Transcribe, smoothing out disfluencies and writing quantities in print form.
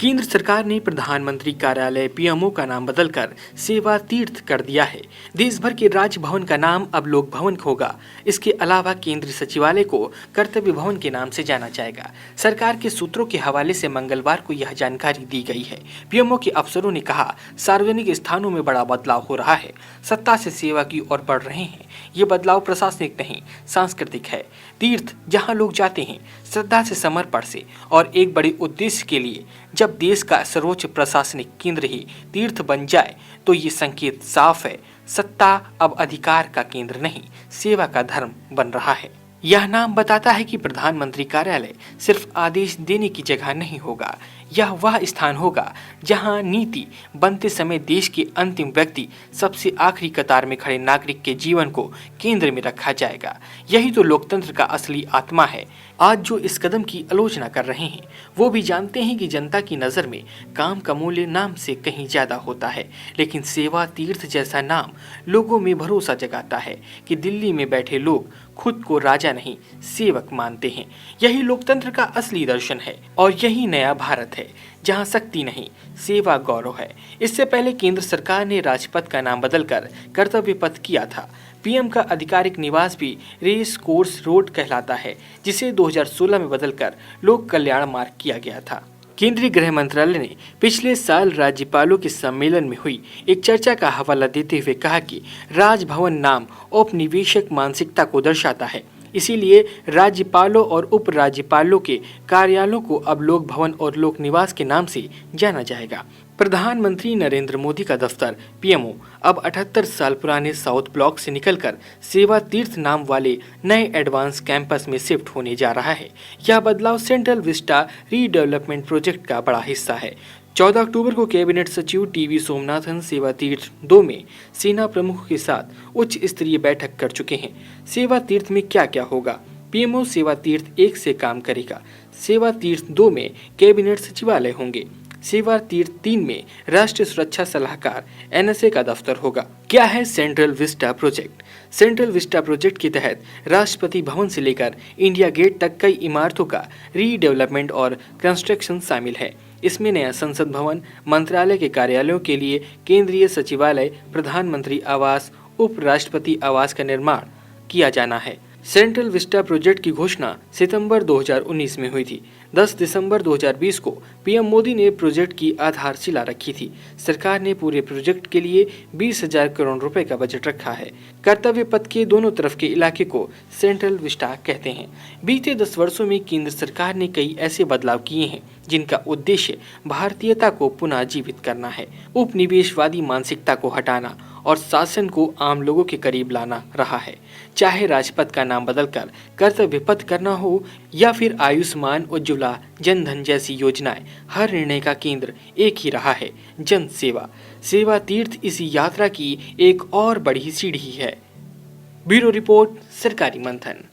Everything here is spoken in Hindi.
केंद्र सरकार ने प्रधानमंत्री कार्यालय पीएमओ का नाम बदलकर सेवा तीर्थ कर दिया है। देश भर के राजभवन का नाम अब लोक भवन होगा। इसके अलावा केंद्रीय सचिवालय को कर्तव्य भवन के नाम से जाना जाएगा। सरकार के सूत्रों के हवाले से मंगलवार को यह जानकारी दी गई है। पीएमओ के अफसरों ने कहा, सार्वजनिक स्थानों में बड़ा बदलाव हो रहा है। सत्ता से सेवा की ओर बढ़ रहे हैं। ये बदलाव प्रशासनिक नहीं, सांस्कृतिक है। तीर्थ जहाँ लोग जाते हैं श्रद्धा से, समर्पण से और एक बड़े उद्देश्य के लिए। जब देश का सर्वोच्च प्रशासनिक केंद्र ही तीर्थ बन जाए तो ये संकेत साफ है, सत्ता अब अधिकार का केंद्र नहीं, सेवा का धर्म बन रहा है। यह नाम बताता है कि प्रधानमंत्री कार्यालय सिर्फ आदेश देने की जगह नहीं होगा, यह वह स्थान होगा जहां नीति बनते समय देश के अंतिम व्यक्ति, सबसे आखिरी कतार में खड़े नागरिक के जीवन को केंद्र में रखा जाएगा। यही तो लोकतंत्र का असली आत्मा है। आज जो इस कदम की आलोचना कर रहे हैं वो भी जानते हैं कि जनता की नज़र में काम का मूल्य नाम से कहीं ज़्यादा होता है। लेकिन सेवा तीर्थ जैसा नाम लोगों में भरोसा जगाता है कि दिल्ली में बैठे लोग खुद को राजा नहीं, सेवक मानते हैं। यही लोकतंत्र का असली दर्शन है और यही नया भारत है जहां शक्ति नहीं, सेवा गौरव है। इससे पहले केंद्र सरकार ने राजपथ का नाम बदलकर कर्तव्य पथ किया था। पीएम का आधिकारिक निवास भी रेस कोर्स रोड कहलाता है, जिसे 2016 में बदलकर लोक कल्याण मार्ग किया गया था। केंद्रीय गृह मंत्रालय ने पिछले साल राज्यपालों के सम्मेलन में हुई एक चर्चा का हवाला देते हुए कहा कि राजभवन नाम औपनिवेशिक मानसिकता को दर्शाता है। इसीलिए राज्यपालों और उपराज्यपालों के कार्यालयों को अब लोक भवन और लोक निवास के नाम से जाना जाएगा। प्रधानमंत्री नरेंद्र मोदी का दफ्तर पीएमओ अब 78 साल पुराने साउथ ब्लॉक से निकलकर सेवा तीर्थ नाम वाले नए एडवांस कैंपस में शिफ्ट होने जा रहा है। यह बदलाव सेंट्रल विस्टा रीडेवलपमेंट प्रोजेक्ट का बड़ा हिस्सा है। 14 अक्टूबर को कैबिनेट सचिव टीवी सोमनाथन सेवा तीर्थ 2 में सेना प्रमुखों के साथ उच्च स्तरीय बैठक कर चुके हैं। सेवा तीर्थ में क्या क्या होगा? पीएमओ सेवा तीर्थ 1 से काम करेगा। सेवा तीर्थ 2 में कैबिनेट सचिवालय होंगे। सेवा तीर्थ 3 में राष्ट्रीय सुरक्षा सलाहकार एनएसए का दफ्तर होगा। क्या है central Vista project? Central Vista project के तहत राष्ट्रपति भवन से लेकर इंडिया गेट तक कई इमारतों का रीडेवलपमेंट और कंस्ट्रक्शन शामिल है। इसमें नया संसद भवन, मंत्रालय के कार्यालयों के लिए केंद्रीय सचिवालय, प्रधानमंत्री आवास, उपराष्ट्रपति आवास का निर्माण किया जाना है। सेंट्रल विस्टा प्रोजेक्ट की घोषणा सितंबर 2019 में हुई थी। 10 दिसंबर 2020 को पीएम मोदी ने प्रोजेक्ट की आधारशिला रखी थी। सरकार ने पूरे प्रोजेक्ट के लिए 20,000 करोड़ रुपए का बजट रखा है। कर्तव्य पथ के दोनों तरफ के इलाके को सेंट्रल विस्टा कहते हैं। बीते 10 वर्षों में केंद्र सरकार ने कई ऐसे बदलाव किए हैं जिनका उद्देश्य भारतीयता को पुनः जीवित करना है, उपनिवेशवादी मानसिकता को हटाना और शासन को आम लोगों के करीब लाना रहा है। चाहे राजपथ का नाम बदलकर कर्तव्य पथ करना हो या फिर आयुष्मान, उज्ज्वला, जन धन जैसी योजनाएं, हर निर्णय का केंद्र एक ही रहा है, जन सेवा। सेवा तीर्थ इसी यात्रा की एक और बड़ी सीढ़ी है। ब्यूरो रिपोर्ट, सरकारी मंथन।